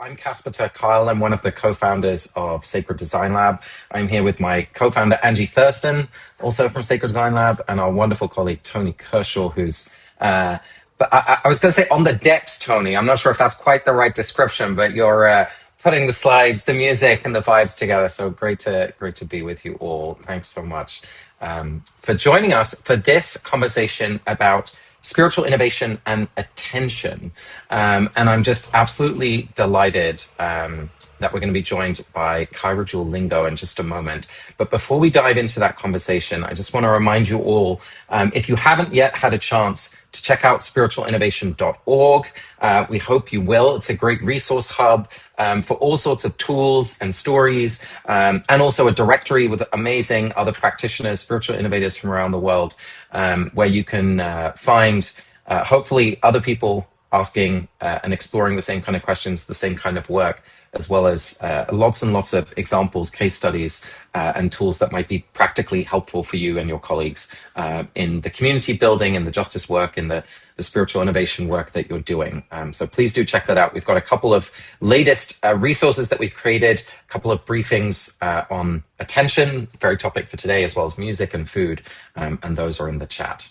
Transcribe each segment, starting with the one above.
I'm Casper ter Kyle. I'm one of the co-founders of Sacred Design Lab. I'm here with my co-founder Angie Thurston, also from Sacred Design Lab, and our wonderful colleague Tony Kershaw, who's but I was going to say on the decks, Tony. I'm not sure if that's quite the right description, but you're putting the slides, the music, and the vibes together. So great to be with you all. Thanks so much for joining us for this conversation about spiritual innovation and attention. And I'm just absolutely delighted that we're going to be joined by Kaira Jewel Lingo in just a moment. But before we dive into that conversation, I just want to remind you all, if you haven't yet had a chance to check out spiritualinnovation.org. We hope you will. It's a great resource hub for all sorts of tools and stories, and also a directory with amazing other practitioners, spiritual innovators from around the world, where you can find, hopefully, other people asking and exploring the same kind of questions, the same kind of work, as well as lots and lots of examples, case studies, and tools that might be practically helpful for you and your colleagues in the community building, in the justice work, in the spiritual innovation work that you're doing. So please do check that out. We've got a couple of latest resources that we've created, a couple of briefings on attention, very topic for today, as well as music and food, and those are in the chat.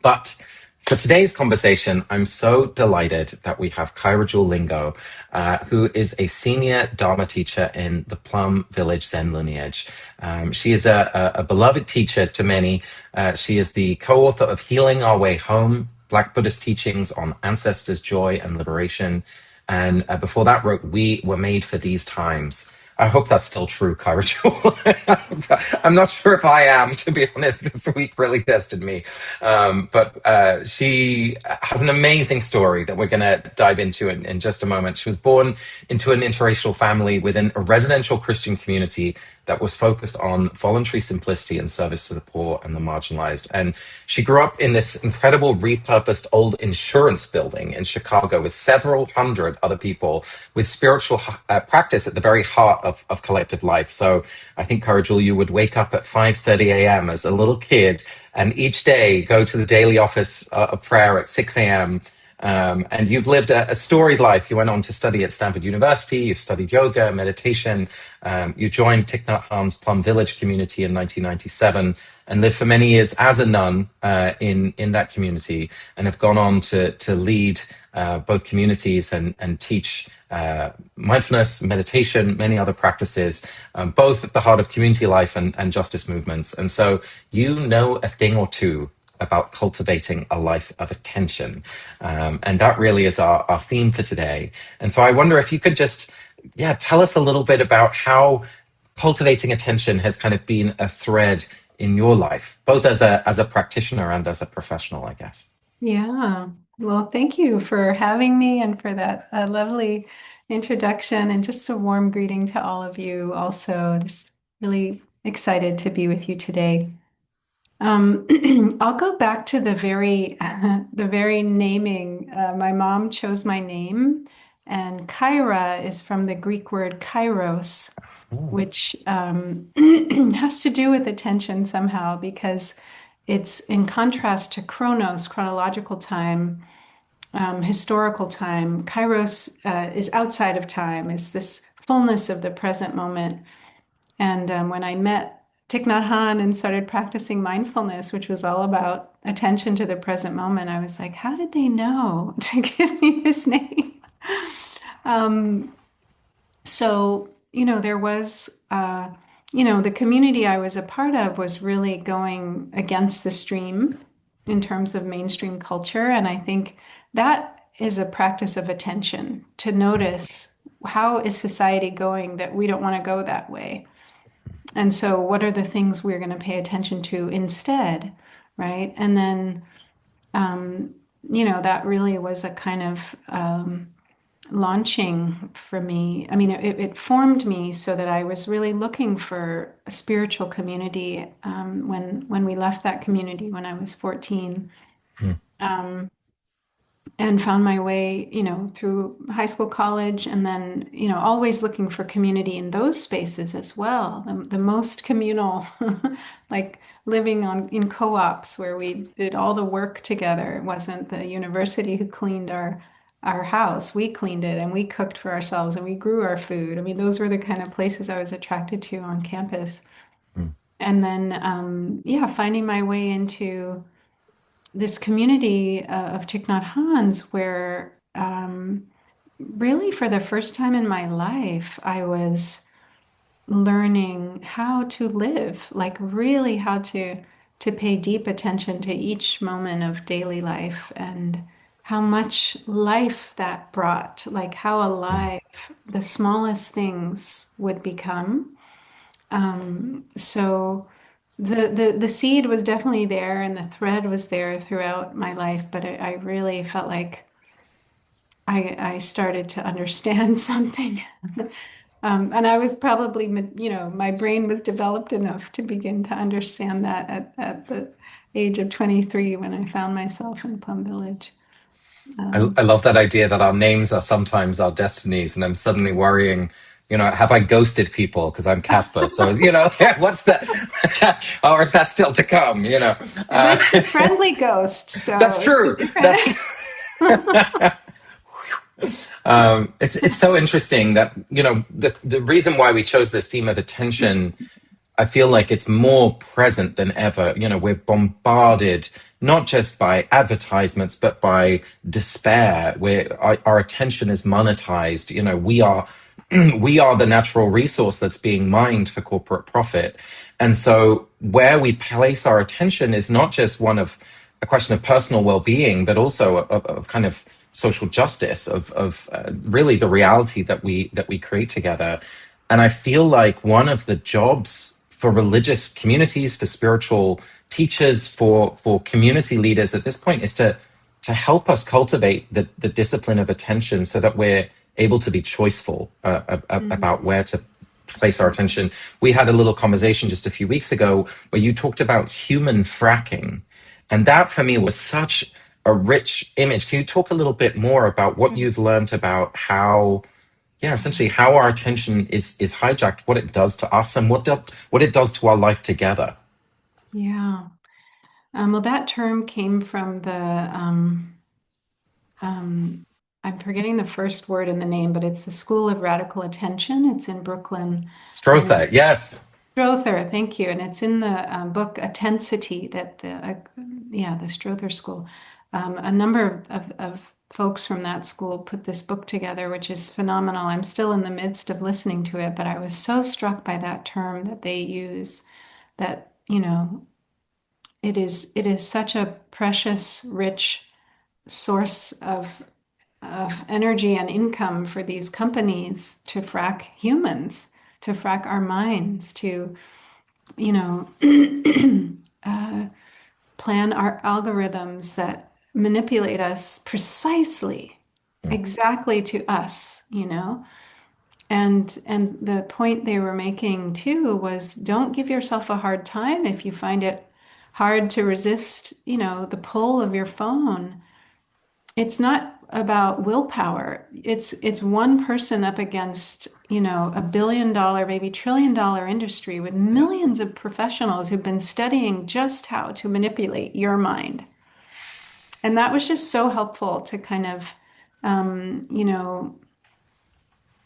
But for today's conversation, I'm so delighted that we have Kaira Jewel Lingo, who is a senior Dharma teacher in the Plum Village Zen lineage. She is a beloved teacher to many. She is the co-author of Healing Our Way Home, Black Buddhist Teachings on Ancestors' Joy and Liberation. And before that wrote, We Were Made for These Times. I hope that's still true, Kaira Jewel. I'm not sure if I am, to be honest. This week really tested me. But she has an amazing story that we're going to dive into in just a moment. She was born into an interracial family within a residential Christian community that was focused on voluntary simplicity and service to the poor and the marginalized. And she grew up in this incredible repurposed old insurance building in Chicago with several hundred other people with spiritual practice at the very heart of collective life. So I think, Kaira Jewel, you would wake up at 5:30 a.m. as a little kid and each day go to the daily office of prayer at 6 a.m. And you've lived a storied life. You went on to study at Stanford University. You've studied yoga, meditation. You joined Thich Nhat Hanh's Plum Village community in 1997 and lived for many years as a nun in that community, and have gone on to lead both communities and teach mindfulness, meditation, many other practices, both at the heart of community life and justice movements. And so you know a thing or two about cultivating a life of attention. And that really is our theme for today. And so I wonder if you could just, tell us a little bit about how cultivating attention has kind of been a thread in your life, both as a practitioner and as a professional, I guess. Yeah, well, thank you for having me and for that lovely introduction, and just a warm greeting to all of you. Also, just really excited to be with you today. I'll go back to the very naming. My mom chose my name, and Kaira is from the Greek word kairos, which has to do with attention somehow, because it's in contrast to chronos, chronological time, historical time. Kairos is outside of time, is this fullness of the present moment. And when I met Thich Nhat Hanh and started practicing mindfulness, which was all about attention to the present moment, I was like, how did they know to give me this name? So, there was, the community I was a part of was really going against the stream in terms of mainstream culture. And I think that is a practice of attention, to notice how is society going that we don't want to go that way. And so what are the things we're going to pay attention to instead, right? And then, that really was a kind of launching for me. I mean, it formed me so that I was really looking for a spiritual community when we left that community when I was 14. And found my way, through high school, college, and then, always looking for community in those spaces as well. The most communal, like living in co-ops where we did all the work together. It wasn't the university who cleaned our our house. We cleaned it and we cooked for ourselves and we grew our food. I mean, those were the kind of places I was attracted to on campus. Mm, And then, yeah, finding my way into this community of Thich Nhat Hanh's where really for the first time in my life, I was learning how to live, like really how to pay deep attention to each moment of daily life and how much life that brought, like how mm. alive the smallest things would become. So the seed was definitely there and the thread was there throughout my life, but I really felt like I started to understand something. And I was probably, my brain was developed enough to begin to understand that at the age of 23 when I found myself in Plum Village. I love that idea that our names are sometimes our destinies, and I'm suddenly worrying, have I ghosted people because I'm Casper? So, what's that? Or is that still to come? But Uh, it's the friendly ghost, so that's it's a true. different. That's true. It's so interesting that the reason why we chose this theme of attention, I feel like it's more present than ever. We're bombarded not just by advertisements, but by despair, where our attention is monetized. We are we are the natural resource that's being mined for corporate profit. And so where we place our attention is not just one of a question of personal well-being, but also of kind of social justice, of really the reality that we create together. And I feel like one of the jobs for religious communities, for spiritual teachers, for community leaders at this point is to help us cultivate the discipline of attention so that we're able to be choiceful about where to place our attention. We had a little conversation just a few weeks ago where you talked about human-fracking. And that for me was such a rich image. Can you talk a little bit more about what you've learned about how, yeah, essentially how our attention is hijacked, what it does to us, and what it does to our life together? Yeah. Well, that term came from um, I'm forgetting the first word in the name, but it's the School of Radical Attention. It's in Brooklyn, and Strother, yes. Strother, thank you. And it's in the book Intensity that the Strother School. A number of folks from that school put this book together, which is phenomenal. I'm still in the midst of listening to it, but I was so struck by that term that they use that, it is such a precious, rich source of energy and income for these companies to frack humans, to frack our minds, to you know, plan our algorithms that manipulate us precisely, Mm, exactly to us. And the point they were making too was don't give yourself a hard time if you find it hard to resist, the pull of your phone. It's not about willpower. It's one person up against, $1 billion, maybe $1 trillion industry with millions of professionals who've been studying just how to manipulate your mind. And that was just so helpful to kind of, um, you know,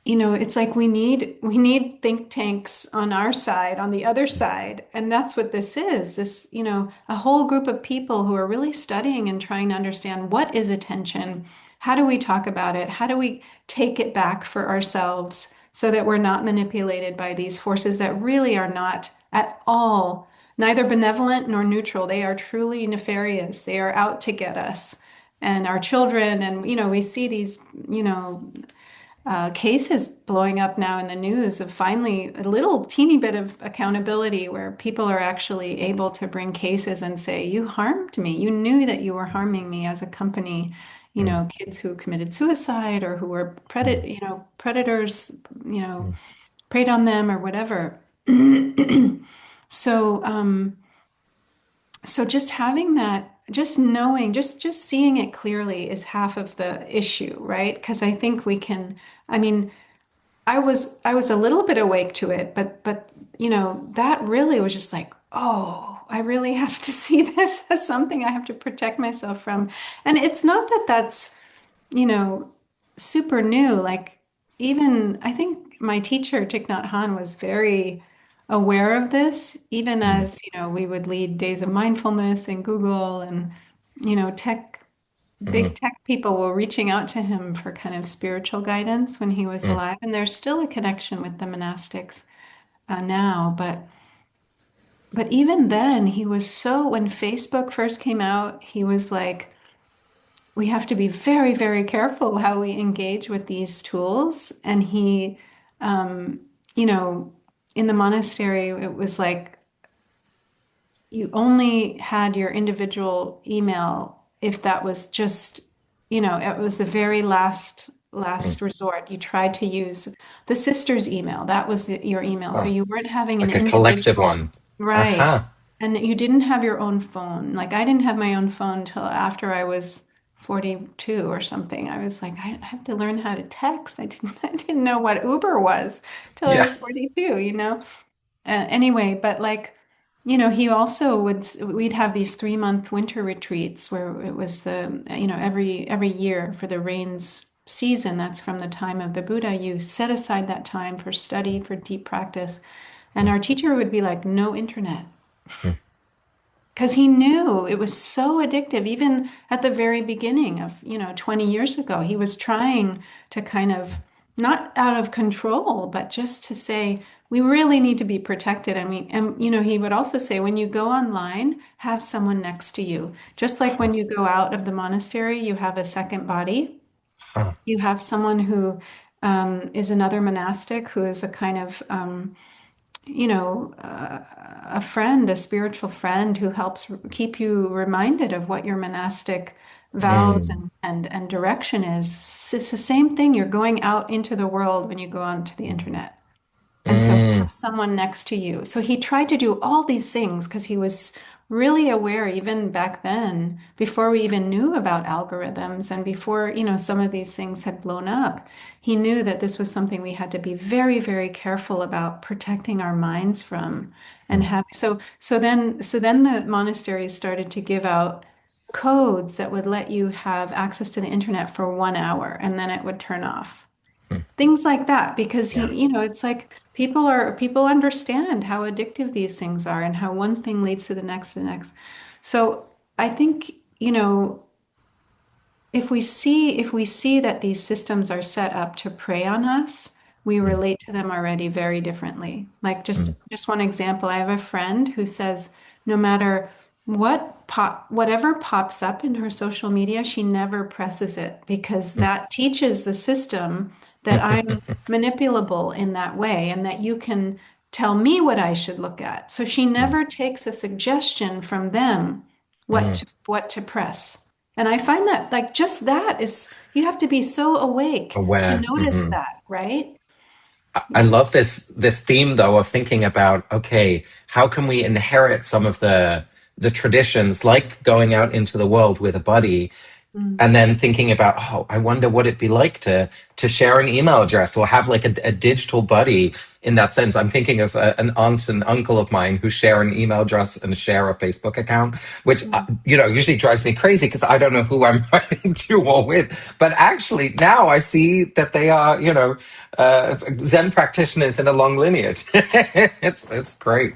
it's like we need think tanks on our side, on the other side, and that's what this is. This, a whole group of people who are really studying and trying to understand what is attention, how do we talk about it, how do we take it back for ourselves so that we're not manipulated by these forces that really are not at all neither benevolent nor neutral. They are truly nefarious. They are out to get us and our children. And we see these, cases blowing up now in the news of finally a little teeny bit of accountability where people are actually able to bring cases and say, you harmed me. You knew that you were harming me as a company. mm, Kids who committed suicide or who were mm, predators, mm. preyed on them or whatever. So, so just having that, just knowing, just seeing it clearly is half of the issue, right? Because I think we can, I mean, I was a little bit awake to it, but that really was just like, oh, I really have to see this as something I have to protect myself from. And it's not that that's, super new. Like, even I think my teacher, Thich Nhat Hanh, was very aware of this, even Mm, as, we would lead days of mindfulness in Google, and, mm, big tech people were reaching out to him for kind of spiritual guidance when he was mm, alive. And there's still a connection with the monastics now, but even then, he was so, when Facebook first came out, he was like, we have to be very, very careful how we engage with these tools. And he, um, you know, in the monastery, it was like you only had your individual email if that was just, it was the very mm. last resort. You tried to use the sister's email. That was your email. So Oh, you weren't having an like a collective individual, one. right? Aha. And you didn't have your own phone. Like, I didn't have my own phone till after I was 42 or something. I was like, I have to learn how to text. I didn't know what Uber was till I Yeah. was 42. Anyway, but like, he also we'd have these 3-month winter retreats where it was every year for the rains season. That's from the time of the Buddha. You set aside that time for study, for deep practice. And Mm, our teacher would be like, no internet. mm, Because he knew it was so addictive, even at the very beginning of, 20 years ago. He was trying to kind of, not out of control, but just to say, we really need to be protected. He would also say, when you go online, have someone next to you. Just like when you go out of the monastery, you have a second body. huh, You have someone who is another monastic who is a kind of, a friend, a spiritual friend who helps keep you reminded of what your monastic vows mm, and direction is. It's the same thing. You're going out into the world when you go onto the internet. And so have mm, someone next to you. So he tried to do all these things because he was really aware, even back then, before we even knew about algorithms and before, some of these things had blown up. He knew that this was something we had to be very, very careful about protecting our minds from. And mm, have so then the monasteries started to give out codes that would let you have access to the internet for 1 hour, and then it would turn off. mm. Things like that, because Yeah. it's like people understand how addictive these things are and how one thing leads to the next. So I think, if we see that these systems are set up to prey on us, we Mm, relate to them already very differently. Like, mm, just one example, I have a friend who says no matter whatever pops up in her social media, she never presses it because mm, that teaches the system that I'm mm, manipulable in that way and that you can tell me what I should look at. So she mm, never takes a suggestion from them what mm. to press. And I find that, like, just that is, you have to be so awake to Aware. notice Mhm. that, right? I love this theme though of thinking about, okay, how can we inherit some of the traditions, like going out into the world with a buddy, Mm. and then thinking about, oh, I wonder what it'd be like to share an email address or have like a digital buddy. In that sense, I'm thinking of an aunt and uncle of mine who share an email address and share a Facebook account, which usually drives me crazy because I don't know who I'm writing to or with. But actually, now I see that they are, Zen practitioners in a long lineage. It's great.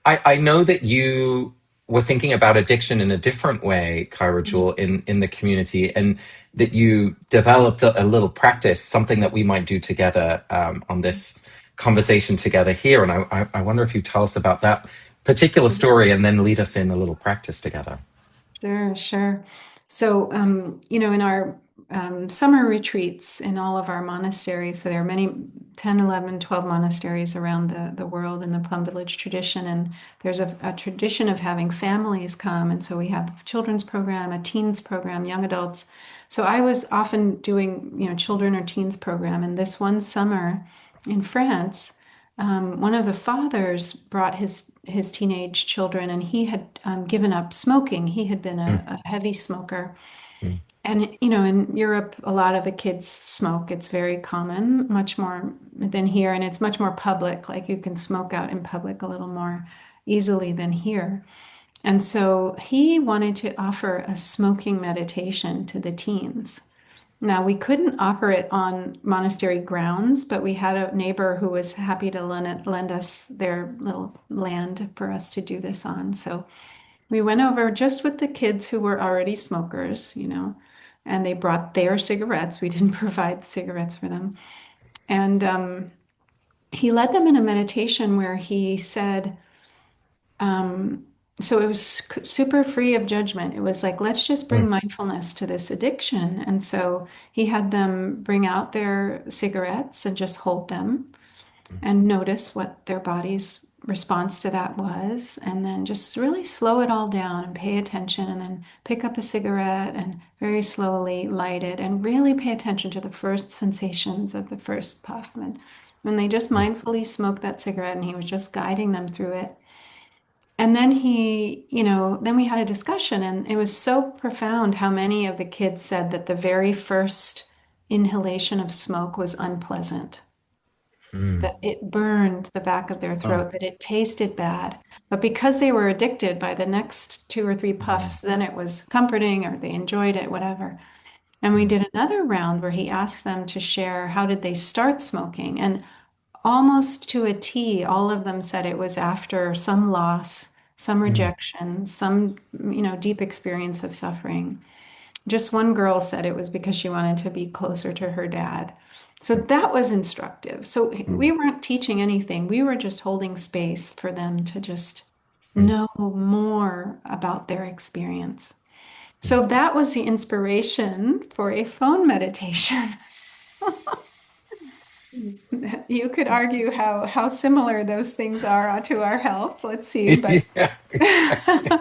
I know that you were thinking about addiction in a different way, Kaira Jewel, in the community, and that you developed a little practice, something that we might do together on this conversation together here. And I wonder if you tell us about that particular story and then lead us in a little practice together. Sure, sure. So, in our summer retreats in all of our monasteries, so there are many 10, 11, 12 monasteries around the world in the Plum Village tradition. And there's a tradition of having families come. And so we have a children's program, a teens program, young adults. So I was often doing, children or teens program. And this one summer in France, one of the fathers brought his teenage children, and he had given up smoking. He had been Mm, a heavy smoker, mm, and in Europe, a lot of the kids smoke. It's very common, much more than here, and it's much more public. Like, you can smoke out in public a little more easily than here. And so he wanted to offer a smoking meditation to the teens. Now, we couldn't offer it on monastery grounds, but we had a neighbor who was happy to lend us their little land for us to do this on. So we went over just with the kids who were already smokers, and they brought their cigarettes. We didn't provide cigarettes for them. And he led them in a meditation where he said, um, so it was super free of judgment. It was like, let's just bring Mm, mindfulness to this addiction. And so he had them bring out their cigarettes and just hold them and notice what their body's response to that was. And then just really slow it all down and pay attention. And then pick up a cigarette and very slowly light it and really pay attention to the first sensations of the first puff. And when they just mm, mindfully smoked that cigarette and he was just guiding them through it, and then then we had a discussion, and it was so profound how many of the kids said that the very first inhalation of smoke was unpleasant, mm. that it burned the back of their Oh, throat, that it tasted bad. But because they were addicted by the next two or three mm, puffs, then it was comforting or they enjoyed it, whatever. And we mm, did another round where he asked them to share how did they start smoking. And almost to a T, all of them said it was after some loss, some mm, rejection, some, deep experience of suffering. Just one girl said it was because she wanted to be closer to her dad. So that was instructive. So mm, we weren't teaching anything. We were just holding space for them to just mm, know more about their experience. mm. So that was the inspiration for a phone meditation. You could argue how similar those things are to our health. Let's see, but Yeah, exactly.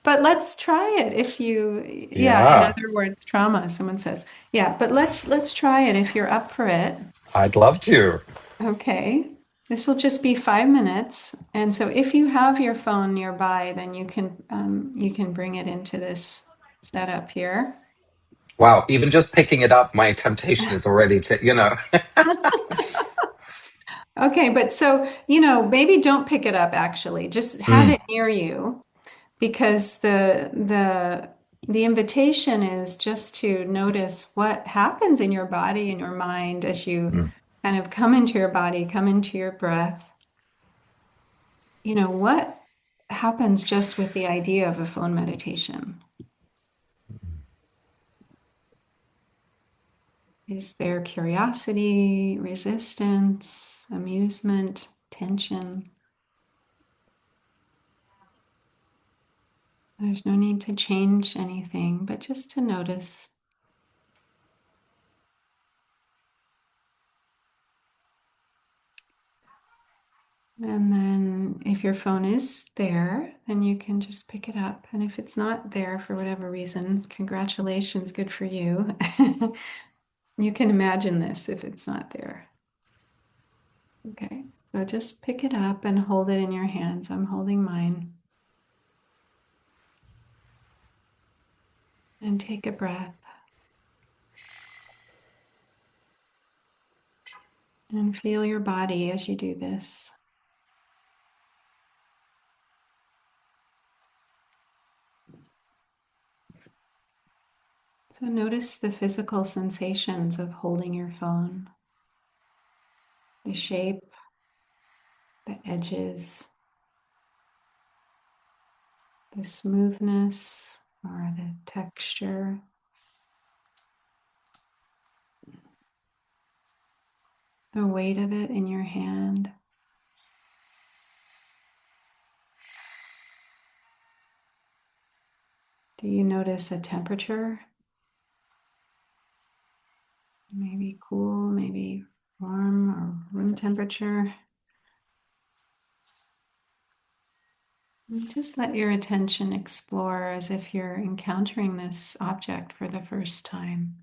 but let's try it if yeah, in Yeah, other words, trauma, someone says. Yeah, but let's try it if you're up for it. I'd love to. Okay. This will just be 5 minutes. And so if you have your phone nearby, then you can bring it into this setup here. Wow, even just picking it up, my temptation is already to. Okay, but so, maybe don't pick it up actually. Just have Mm, it near you because the invitation is just to notice what happens in your body and your mind as you mm, kind of come into your body, come into your breath. What happens just with the idea of a phone meditation? Is there curiosity, resistance, amusement, tension? There's no need to change anything, but just to notice. And then if your phone is there, then you can just pick it up. And if it's not there for whatever reason, congratulations, good for you. You can imagine this if it's not there. Okay, so just pick it up and hold it in your hands. I'm holding mine. And take a breath and feel your body as you do this. So notice the physical sensations of holding your phone, the shape, the edges, the smoothness or the texture, the weight of it in your hand. Do you notice a temperature? Maybe cool, maybe warm or room temperature. And just let your attention explore as if you're encountering this object for the first time.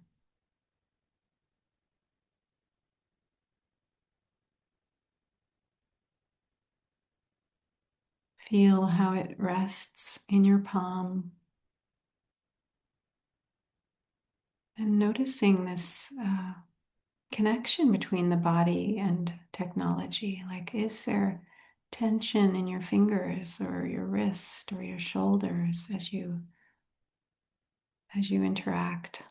Feel how it rests in your palm and noticing this connection between the body and technology. Like, is there tension in your fingers or your wrist or your shoulders as you interact?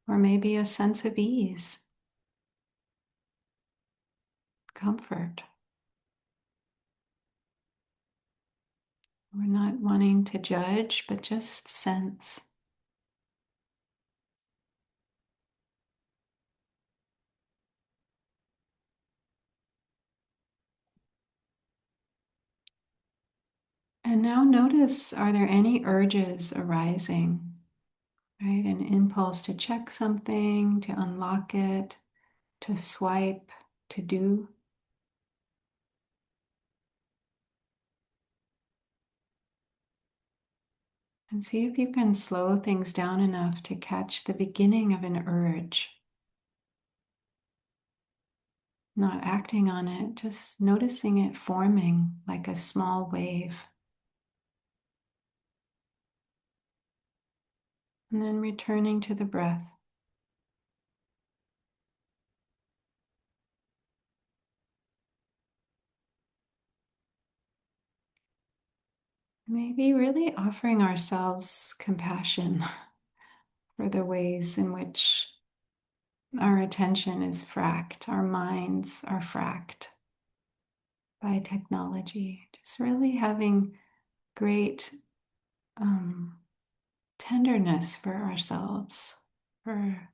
or maybe a sense of ease, comfort. We're not wanting to judge, but just sense. And now notice, are there any urges arising? Right? An impulse to check something, to unlock it, to swipe, to do. And see if you can slow things down enough to catch the beginning of an urge. Not acting on it, just noticing it forming like a small wave. And then returning to the breath. Maybe really offering ourselves compassion for the ways in which our attention is fracked, our minds are fracked by technology. Just really having great tenderness for ourselves, for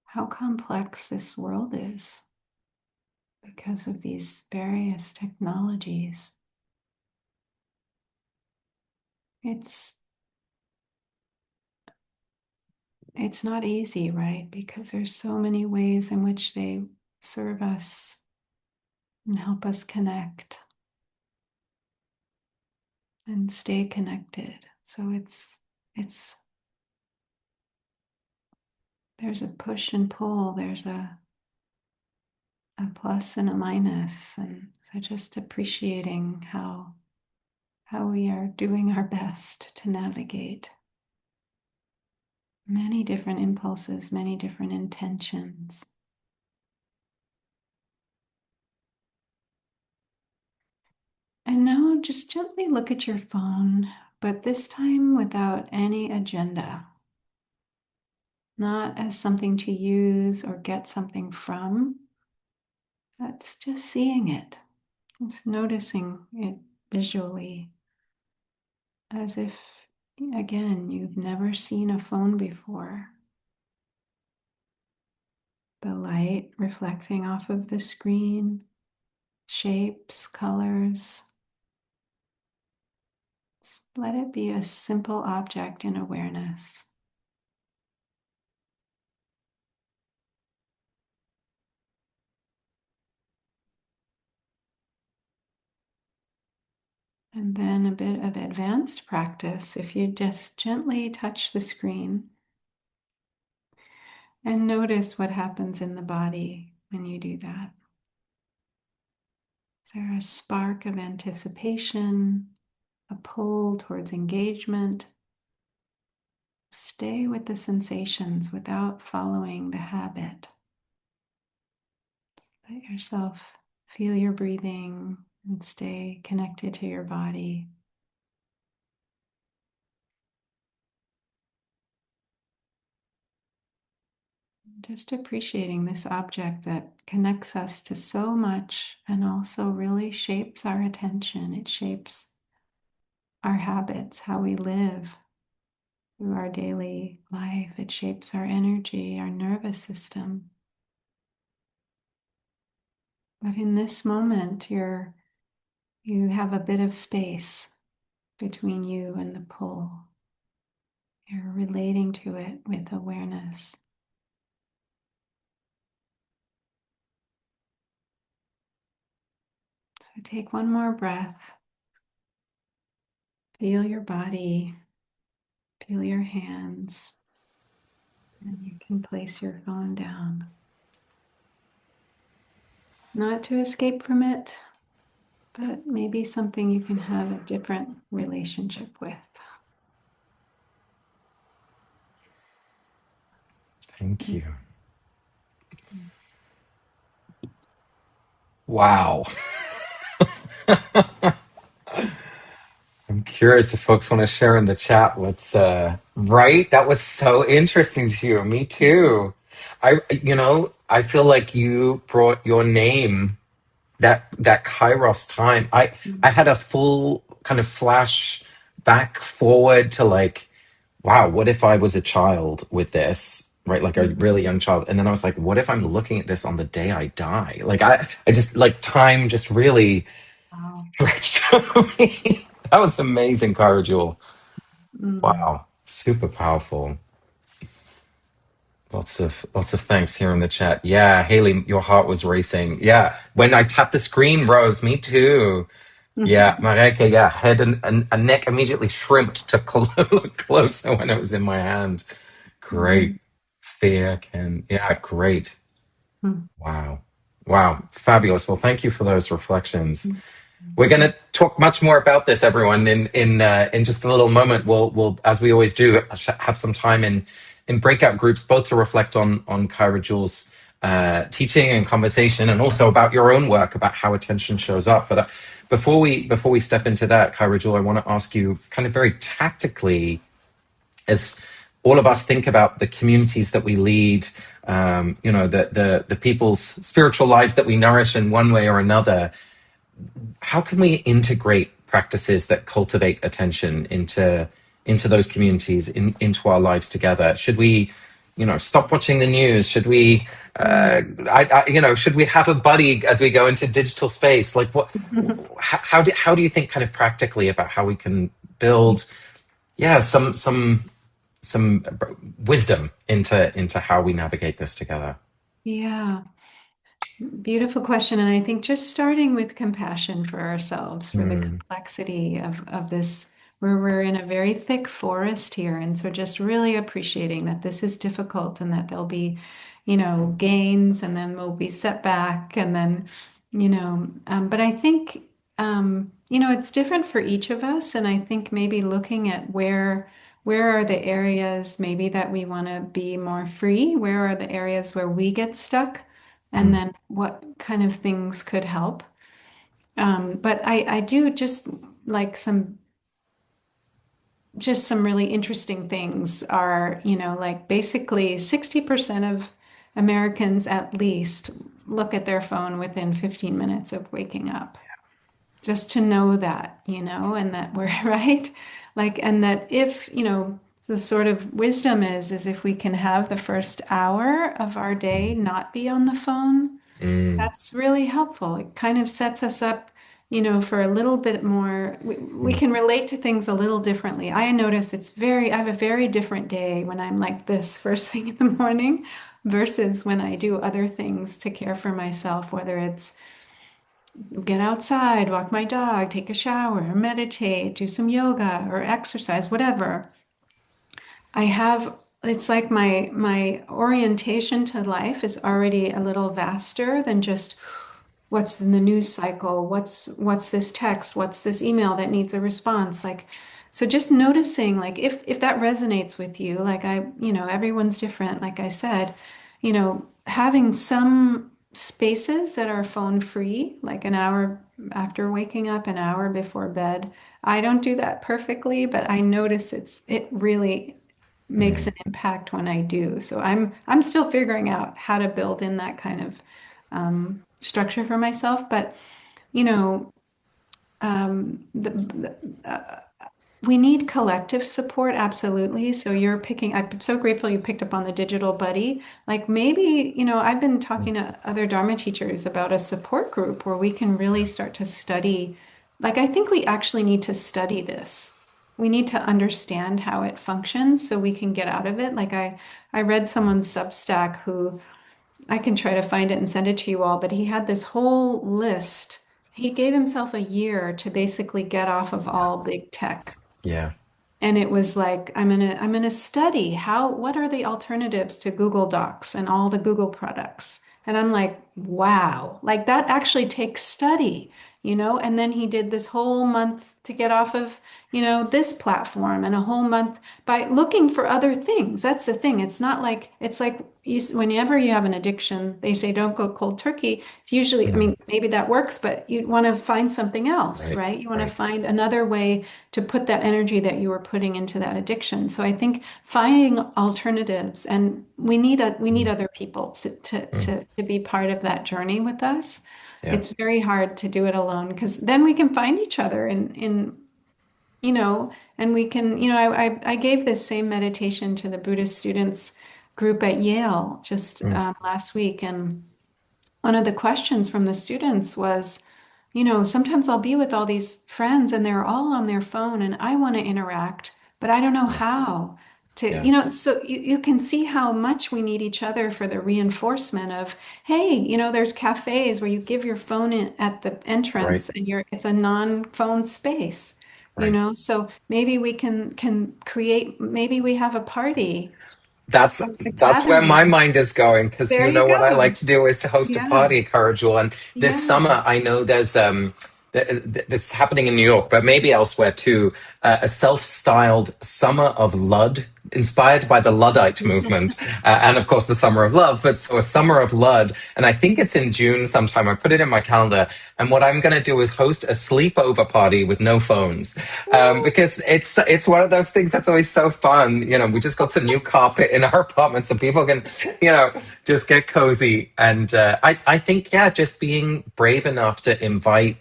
how complex this world is because of these various technologies. It's it's not easy, right? Because there's so many ways in which they serve us and help us connect and stay connected. So it's there's a push and pull, there's a plus and a minus. And so just appreciating how we are doing our best to navigate many different impulses, many different intentions. And now just gently look at your phone, but this time without any agenda, not as something to use or get something from. That's just seeing it, just noticing it visually, as if, again, you've never seen a phone before. The light reflecting off of the screen, shapes, colors. Let it be a simple object in awareness. And then a bit of advanced practice, if you just gently touch the screen and notice what happens in the body when you do that. Is there a spark of anticipation, a pull towards engagement? Stay with the sensations without following the habit. Let yourself feel your breathing and stay connected to your body. Just appreciating this object that connects us to so much and also really shapes our attention. It shapes our habits, how we live through our daily life. It shapes our energy, our nervous system. But in this moment, you have a bit of space between you and the pull. You're relating to it with awareness. So take one more breath. Feel your body, feel your hands, and you can place your phone down. Not to escape from it, but maybe something you can have a different relationship with. Thank you. Wow. I'm curious if folks want to share in the chat Right? That was so interesting to you. Me too. I feel like you brought your name, that Kairos time. I had a full kind of flash back forward to like, wow, what if I was a child with this, right? Like a really young child. And then I was like, what if I'm looking at this on the day I die? Like I just like time just really Wow. stretched for me. That was amazing, Kaira Jewel. Mm. Wow. Super powerful. Lots of thanks here in the chat. Yeah, Haley, your heart was racing. Yeah, when I tapped the screen, Rose, me too. Yeah, Mareke, yeah, head and neck immediately shrimped to closer when it was in my hand. Great. Mm. Fear can, yeah, great. Mm. Wow. Wow. Fabulous. Well, thank you for those reflections. Mm. We're going to talk much more about this, everyone, in just a little moment. We'll as we always do have some time in breakout groups, both to reflect on Kyra Jewel's teaching and conversation, and also about your own work, about how attention shows up. But before we step into that, Kyra Jewel, I want to ask you, kind of very tactically, as all of us think about the communities that we lead, the people's spiritual lives that we nourish in one way or another, how can we integrate practices that cultivate attention into those communities, into our lives together? Should we, stop watching the news? Should we, should we have a buddy as we go into digital space? Like, what? How do you think, kind of practically, about how we can build, yeah, some wisdom into how we navigate this together? Yeah. Beautiful question. And I think just starting with compassion for ourselves, for the Mm, complexity of this, where we're in a very thick forest here. And so just really appreciating that this is difficult and that there'll be, gains and then we'll be set back. And then, but I think, it's different for each of us. And I think maybe looking at where are the areas maybe that we want to be more free? Where are the areas where we get stuck? And mm, then what kind of things could help. But I do just like some really interesting things are, like basically 60% of Americans at least look at their phone within 15 minutes of waking up. Just to know that, and that we're right. Like, and that if, the sort of wisdom is if we can have the first hour of our day mm, not be on the phone, mm, that's really helpful. It kind of sets us up, for a little bit more. We mm. can relate to things a little differently. I notice I have a very different day when I'm like this first thing in the morning versus when I do other things to care for myself, whether it's get outside, walk my dog, take a shower, meditate, do some yoga or exercise, whatever. It's like my orientation to life is already a little vaster than just what's in the news cycle, what's this text, what's this email that needs a response. Like, so just noticing, like, if that resonates with you, like everyone's different, like I said, having some spaces that are phone free, like an hour after waking up, an hour before bed. I don't do that perfectly, but I notice it really makes Mm. an impact when I do. So I'm still figuring out how to build in that kind of structure for myself. But you know, we need collective support, absolutely. So I'm so grateful you picked up on the digital buddy. Like maybe, I've been talking to other Dharma teachers about a support group where we can really start to study. Like, I think we actually need to study this. We need to understand how it functions so we can get out of it. Like I read someone's Substack who I can try to find it and send it to you all, but he had this whole list. He gave himself a year to basically get off of all big tech. Yeah. And it was like, I'm gonna study what are the alternatives to Google Docs and all the Google products. And I'm like, wow, like that actually takes study, and then he did this whole month to get off of, this platform, and a whole month by looking for other things. That's the thing. It's like whenever you have an addiction, they say don't go cold turkey. It's usually, I Mm. mean, maybe that works, but you want to find something else, Right, right? You want to right. find another way to put that energy that you were putting into that addiction. So I think finding alternatives, and we need Mm. other people Mm. to be part of that journey with us. Yeah. It's very hard to do it alone because then we can find each other and we can, I gave this same meditation to the Buddhist students group at Yale just Mm. last week. And one of the questions from the students was, sometimes I'll be with all these friends and they're all on their phone and I want to interact, but I don't know Yeah. how to, Yeah. so you can see how much we need each other for the reinforcement of, hey, there's cafes where you give your phone in at the Right. entrance and it's a non-phone space, Right. so maybe we can create, maybe we have a party That's or a that's where my gathering. mind is going, because There you what I like go. to do is to host a Yeah. party, Kaira Jewel. And this Yeah. summer, I know there's this is happening in New York, but maybe elsewhere too. A self-styled Summer of Lud, inspired by the Luddite movement, and of course the Summer of Love. But so a Summer of Lud, and I think it's in June sometime. I put it in my calendar, and what I'm going to do is host a sleepover party with no phones, because it's one of those things that's always so fun. We just got some new carpet in our apartment, so people can, just get cozy. And I think, yeah, just being brave enough to invite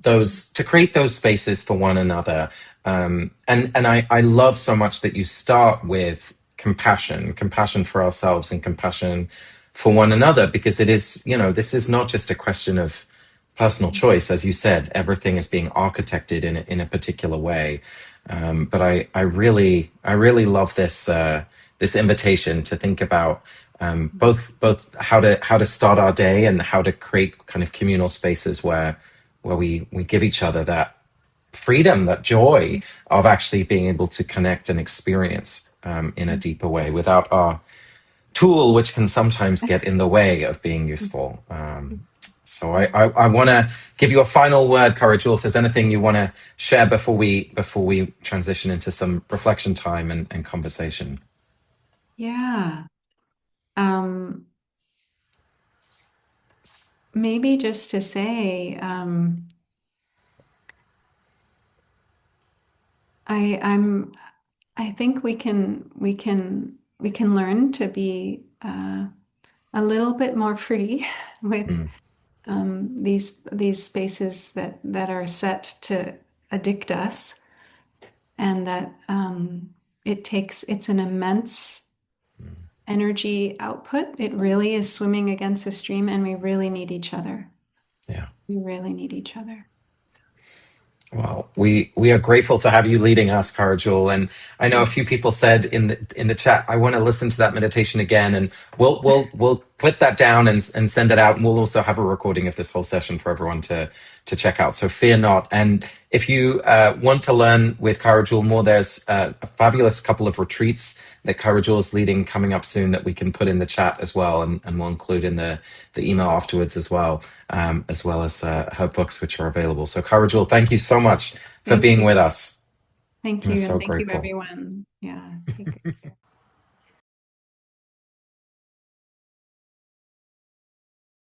to create those spaces for one another. And I love so much that you start with compassion for ourselves and compassion for one another, because it is, this is not just a question of personal choice. As you said, everything is being architected in a particular way. But I really love this invitation to think about both how to start our day and how to create kind of communal spaces where we give each other that freedom, that joy of actually being able to connect and experience in a deeper way without our tool, which can sometimes get in the way of being useful. So I want to give you a final word, Kaira Jewel, if there's anything you want to share before we transition into some reflection time and conversation. Yeah. Um, Maybe just to say, I'm I think we can learn to be a little bit more free with Mm, these spaces that are set to addict us, and that it's an immense energy output. It really is swimming against a stream, and we really need each other. yeah. We really need each other. Well, we are grateful to have you leading us, Kaira Jewel. And I know a few people said in the chat, I want to listen to that meditation again, and we'll clip that down and send it out, and we'll also have a recording of this whole session for everyone to check out. So fear not. And if you want to learn with Kaira Jewel more, there's a fabulous couple of retreats that Kaira Jewel is leading coming up soon that we can put in the chat as well, and we'll include in the email afterwards as well as her books, which are available. So Kaira Jewel, thank you so much for Thank being you. with us. Thank I'm you. And so thank you, grateful. everyone. Yeah. Take care.